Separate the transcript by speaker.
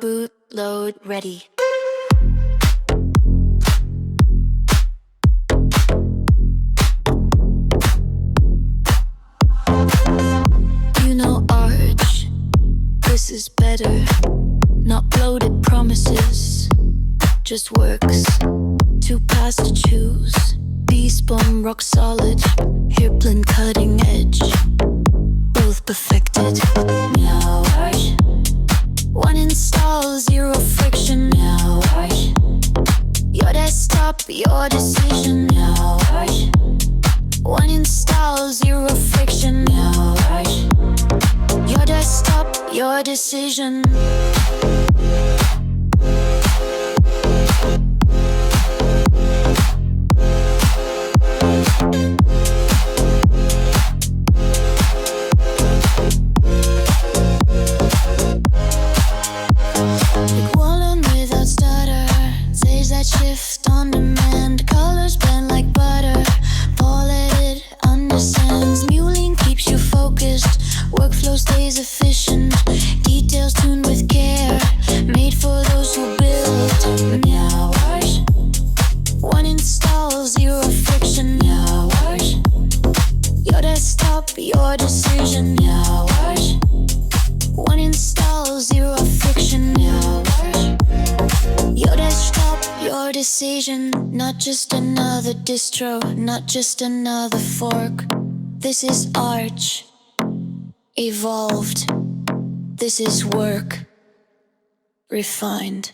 Speaker 1: Bootload ready. You know Arch, this is better. Not bloated promises, just works. Too fast to choose. Despawn rock solid, hairpin cutting edge. Both perfected. Meowrch. One install, zero friction. Meowrch. Your desktop, your decision. Meowrch. One install, zero friction. Meowrch. Your desktop, your decision. Shift on demand, colors blend like butter. Paul it understands. Mewling keeps you focused, workflow stays efficient. Details tuned with care, made for those who build. Meowrch. One install, zero friction. Meowrch. Your desktop, your decision. Meowrch. One install, zero friction. Meowrch. Your desktop, your decision. Not just another distro, not just another fork. This is Arch, evolved. This is work, refined.